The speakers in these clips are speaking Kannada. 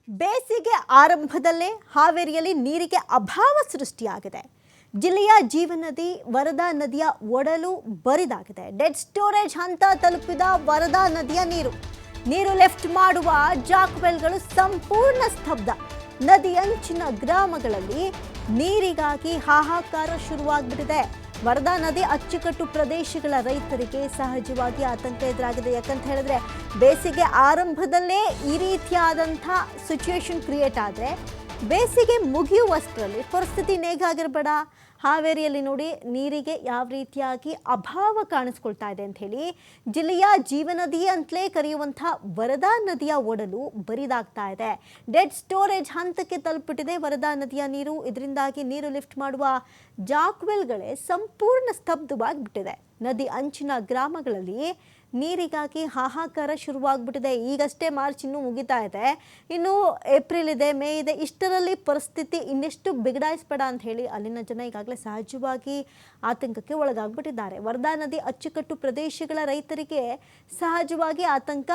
ಬೇಸಿಗೆ ಆರಂಭದಲ್ಲೇ ಹಾವೇರಿಯಲ್ಲಿ ನೀರಿಗೆ ಅಭಾವ ಸೃಷ್ಟಿಯಾಗಿದೆ. ಜಿಲ್ಲೆಯ ಜೀವನದಿ ವರದಾ ನದಿಯ ಒಡಲು ಬರಿದಾಗಿದೆ. ಡೆಡ್ ಸ್ಟೋರೇಜ್ ಹಂತ ತಲುಪಿದ ವರದಾ ನದಿಯ ನೀರು ಲಿಫ್ಟ್ ಮಾಡುವ ಜಾಕ್ವೆಲ್ಗಳು ಸಂಪೂರ್ಣ ಸ್ತಬ್ಧ. ನದಿಯಂಚಿನ ಗ್ರಾಮಗಳಲ್ಲಿ ನೀರಿಗಾಗಿ ಹಾಹಾಕಾರ ಶುರುವಾಗ್ಬಿಟ್ಟಿದೆ. ವರದಾ ನದಿ ಅಚ್ಚುಕಟ್ಟು ಪ್ರದೇಶಗಳ ರೈತರಿಗೆ ಸಹಜವಾಗಿ ಆತಂಕ ಎದುರಾಗಿದೆ. ಯಾಕಂತ ಹೇಳಿದ್ರೆ ಬೇಸಿಗೆ ಆರಂಭದಲ್ಲೇ ಈ ರೀತಿಯಾದಂಥ ಸಿಚುವೇಶನ್ ಕ್ರಿಯೇಟ್ ಆದರೆ ಬೇಸಿಗೆ ಮುಗಿಯುವಷ್ಟರಲ್ಲಿ ಪರಿಸ್ಥಿತಿ ನೇಗಾಗಿರಬೇಡ. ಹಾವೇರಿಯಲ್ಲಿ ನೋಡಿ ನೀರಿಗೆ ಯಾವ ರೀತಿಯಾಗಿ ಅಭಾವ ಕಾಣಿಸ್ಕೊಳ್ತಾ ಇದೆ ಅಂತ ಹೇಳಿ ಜಿಲ್ಲೆಯ ಜೀವನದಿ ಅಂತಲೇ ಕರೆಯುವಂಥ ವರದಾ ನದಿಯ ಒಡಲು ಬರಿದಾಗ್ತಾ ಇದೆ. ಡೆಡ್ ಸ್ಟೋರೇಜ್ ಹಂತಕ್ಕೆ ತಲುಪಿಟ್ಟಿದೆ ವರದಾ ನದಿಯ ನೀರು. ಇದರಿಂದಾಗಿ ನೀರು ಲಿಫ್ಟ್ ಮಾಡುವ ಜಾಕ್ವೆಲ್ಗಳೇ ಸಂಪೂರ್ಣ ಸ್ತಬ್ಧವಾಗಿಬಿಟ್ಟಿದೆ. ನದಿ ಅಂಚಿನ ಗ್ರಾಮಗಳಲ್ಲಿ ನೀರಿಗಾಗಿ ಹಾಹಾಕಾರ ಶುರುವಾಗ್ಬಿಟ್ಟಿದೆ. ಈಗಷ್ಟೇ ಮಾರ್ಚ್ ಇನ್ನೂ ಮುಗಿತಾ ಇದೆ, ಇನ್ನು ಏಪ್ರಿಲ್ ಇದೆ, ಮೇ ಇದೆ. ಇಷ್ಟರಲ್ಲಿ ಪರಿಸ್ಥಿತಿ ಇನ್ನೆಷ್ಟು ಬಿಗಡಾಯಿಸ್ಬೇಡ ಅಂತ ಹೇಳಿ ಅಲ್ಲಿನ ಜನ ಈಗಾಗಲೇ ಸಹಜವಾಗಿ ಆತಂಕಕ್ಕೆ ಒಳಗಾಗ್ಬಿಟ್ಟಿದ್ದಾರೆ. ವರದಾ ನದಿ ಅಚ್ಚುಕಟ್ಟು ಪ್ರದೇಶಗಳ ರೈತರಿಗೆ ಸಹಜವಾಗಿ ಆತಂಕ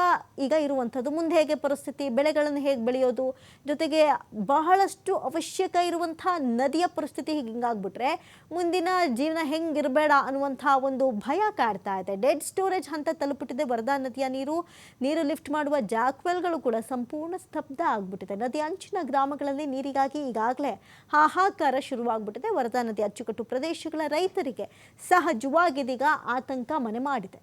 ಈಗ ಇರುವಂಥದ್ದು. ಮುಂದೆ ಹೇಗೆ ಪರಿಸ್ಥಿತಿ, ಬೆಳೆಗಳನ್ನು ಹೇಗೆ ಬೆಳೆಯೋದು, ಜೊತೆಗೆ ಬಹಳಷ್ಟು ಅವಶ್ಯಕ ಇರುವಂಥ ನದಿಯ ಪರಿಸ್ಥಿತಿ ಹಿಂಗಾಗ್ಬಿಟ್ರೆ ಮುಂದಿನ ಜೀವನ ಹೆಂಗಿರಬೇಡ ಅನ್ನುವಂಥ ಒಂದು ಭಯ ಕಾಡ್ತಾ ಇದೆ. ಡೆಡ್ ಸ್ಟೋರೇಜ್ ಹಂತ ತಲುಪಿಟ್ಟಿದೆ ವರದಾ ನದಿಯ ನೀರು ಲಿಫ್ಟ್ ಮಾಡುವ ಜಾಕ್ವೆಲ್ಗಳು ಕೂಡ ಸಂಪೂರ್ಣ ಸ್ತಬ್ಧ ಆಗ್ಬಿಟ್ಟಿದೆ. ನದಿ ಅಂಚಿನ ಗ್ರಾಮಗಳಲ್ಲಿ ನೀರಿಗಾಗಿ ಈಗಾಗಲೇ ಹಾಹಾಕಾರ ಶುರುವಾಗ್ಬಿಟ್ಟಿದೆ. ವರದಾ ನದಿ ಅಚ್ಚುಕಟ್ಟು ಪ್ರದೇಶಗಳ ರೈತರಿಗೆ ಸಹಜವಾಗಿದೀಗ ಆತಂಕ ಮನೆ ಮಾಡಿದೆ.